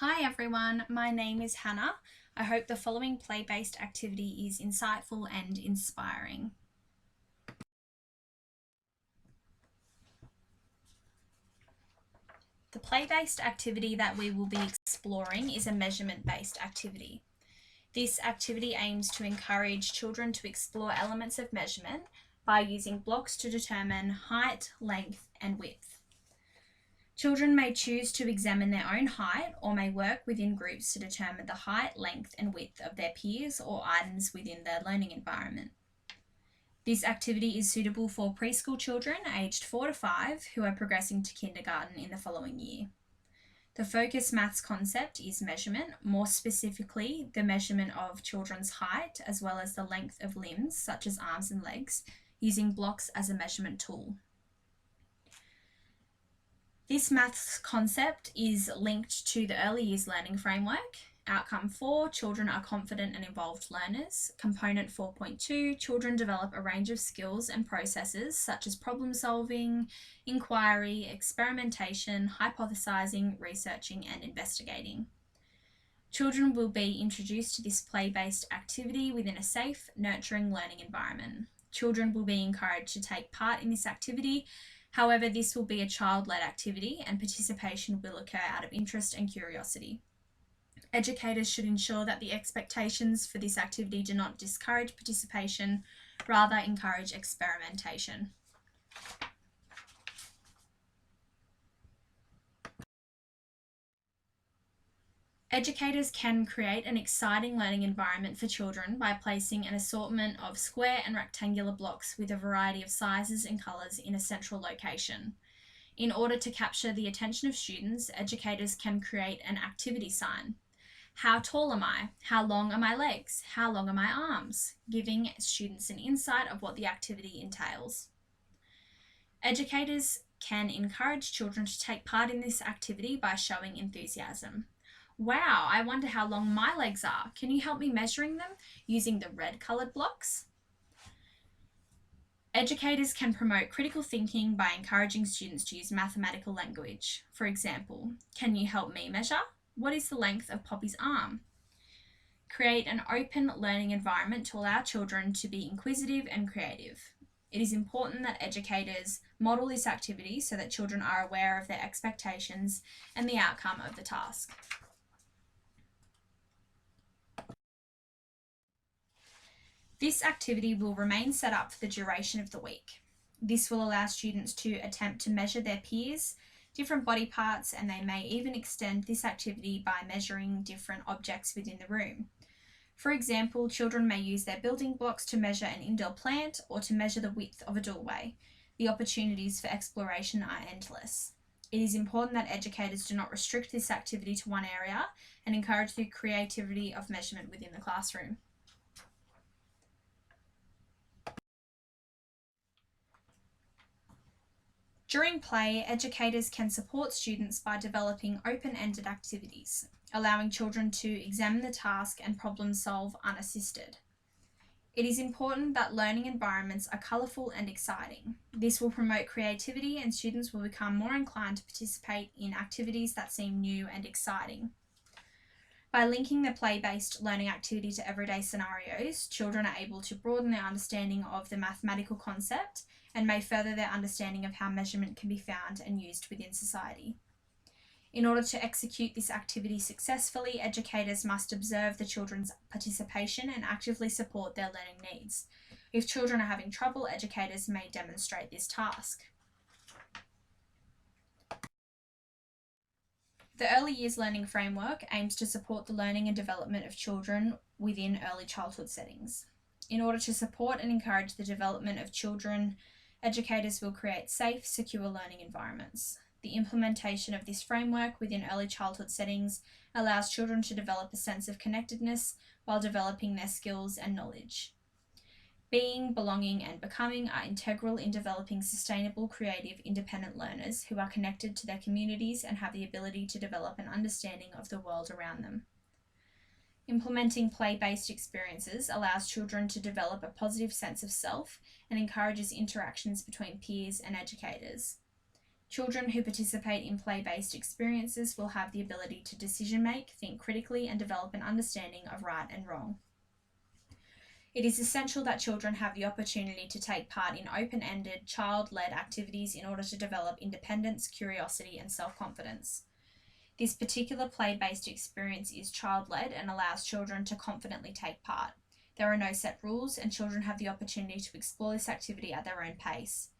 Hi everyone, my name is Hannah. I hope the following play-based activity is insightful and inspiring. The play-based activity that we will be exploring is a measurement-based activity. This activity aims to encourage children to explore elements of measurement by using blocks to determine height, length, and width. Children may choose to examine their own height or may work within groups to determine the height, length, and width of their peers or items within their learning environment. This activity is suitable for preschool children aged 4 to 5 who are progressing to kindergarten in the following year. The focus maths concept is measurement, more specifically the measurement of children's height as well as the length of limbs such as arms and legs, using blocks as a measurement tool. This maths concept is linked to the early years learning framework. Outcome 4, children are confident and involved learners. Component 4.2, children develop a range of skills and processes such as problem solving, inquiry, experimentation, hypothesizing, researching, and investigating. Children will be introduced to this play-based activity within a safe, nurturing learning environment. Children will be encouraged to take part in this activity. However, this will be a child-led activity and participation will occur out of interest and curiosity. Educators should ensure that the expectations for this activity do not discourage participation, rather encourage experimentation. Educators can create an exciting learning environment for children by placing an assortment of square and rectangular blocks with a variety of sizes and colours in a central location. In order to capture the attention of students, educators can create an activity sign. How tall am I? How long are my legs? How long are my arms? Giving students an insight of what the activity entails. Educators can encourage children to take part in this activity by showing enthusiasm. Wow, I wonder how long my legs are. Can you help me measuring them using the red coloured blocks? Educators can promote critical thinking by encouraging students to use mathematical language. For example, can you help me measure? What is the length of Poppy's arm? Create an open learning environment to allow children to be inquisitive and creative. It is important that educators model this activity so that children are aware of their expectations and the outcome of the task. This activity will remain set up for the duration of the week. This will allow students to attempt to measure their peers, different body parts, and they may even extend this activity by measuring different objects within the room. For example, children may use their building blocks to measure an indoor plant or to measure the width of a doorway. The opportunities for exploration are endless. It is important that educators do not restrict this activity to one area and encourage the creativity of measurement within the classroom. During play, educators can support students by developing open-ended activities, allowing children to examine the task and problem solve unassisted. It is important that learning environments are colourful and exciting. This will promote creativity and students will become more inclined to participate in activities that seem new and exciting. By linking the play-based learning activity to everyday scenarios, children are able to broaden their understanding of the mathematical concept and may further their understanding of how measurement can be found and used within society. In order to execute this activity successfully, educators must observe the children's participation and actively support their learning needs. If children are having trouble, educators may demonstrate this task. The Early Years Learning Framework aims to support the learning and development of children within early childhood settings. In order to support and encourage the development of children, educators will create safe, secure learning environments. The implementation of this framework within early childhood settings allows children to develop a sense of connectedness while developing their skills and knowledge. Being, belonging, and becoming are integral in developing sustainable, creative, independent learners who are connected to their communities and have the ability to develop an understanding of the world around them. Implementing play-based experiences allows children to develop a positive sense of self and encourages interactions between peers and educators. Children who participate in play-based experiences will have the ability to decision make, think critically, and develop an understanding of right and wrong. It is essential that children have the opportunity to take part in open-ended, child-led activities in order to develop independence, curiosity, and self-confidence. This particular play-based experience is child-led and allows children to confidently take part. There are no set rules, and children have the opportunity to explore this activity at their own pace.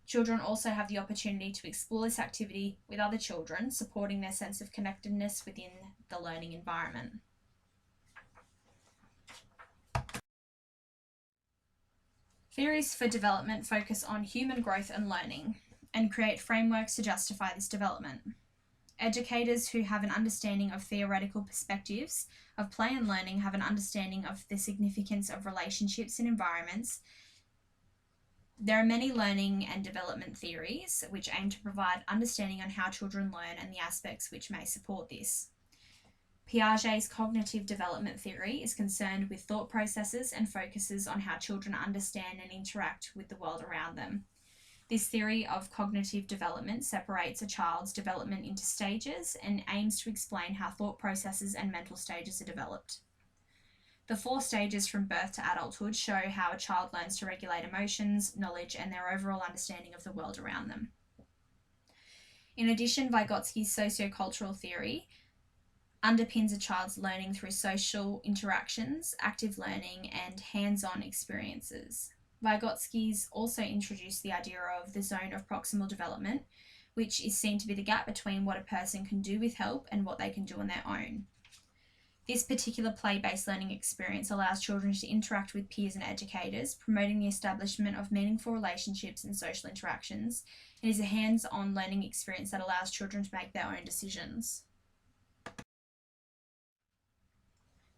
Children also have the opportunity to explore this activity with other children, supporting their sense of connectedness within the learning environment. Theories for development focus on human growth and learning and create frameworks to justify this development. Educators who have an understanding of theoretical perspectives of play and learning have an understanding of the significance of relationships and environments. There are many learning and development theories which aim to provide understanding on how children learn and the aspects which may support this. Piaget's cognitive development theory is concerned with thought processes and focuses on how children understand and interact with the world around them. This theory of cognitive development separates a child's development into stages and aims to explain how thought processes and mental stages are developed. The 4 stages from birth to adulthood show how a child learns to regulate emotions, knowledge, and their overall understanding of the world around them. In addition, Vygotsky's sociocultural theory underpins a child's learning through social interactions, active learning, and hands-on experiences. Vygotsky's also introduced the idea of the zone of proximal development, which is seen to be the gap between what a person can do with help and what they can do on their own. This particular play-based learning experience allows children to interact with peers and educators, promoting the establishment of meaningful relationships and social interactions. It is a hands-on learning experience that allows children to make their own decisions.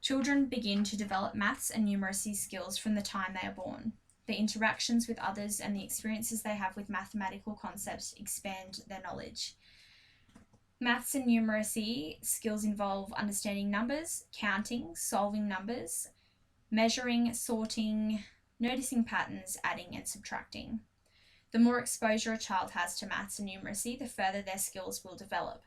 Children begin to develop maths and numeracy skills from the time they are born. The interactions with others and the experiences they have with mathematical concepts expand their knowledge. Maths and numeracy skills involve understanding numbers, counting, solving numbers, measuring, sorting, noticing patterns, adding and subtracting. The more exposure a child has to maths and numeracy, the further their skills will develop.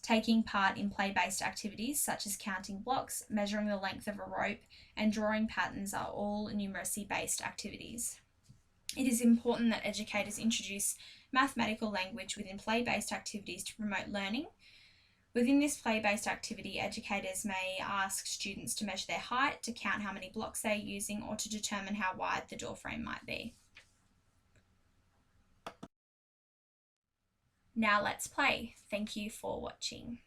Taking part in play-based activities such as counting blocks, measuring the length of a rope, and drawing patterns are all numeracy-based activities. It is important that educators introduce mathematical language within play-based activities to promote learning. Within this play-based activity, educators may ask students to measure their height, to count how many blocks they are using, or to determine how wide the door frame might be. Now let's play. Thank you for watching.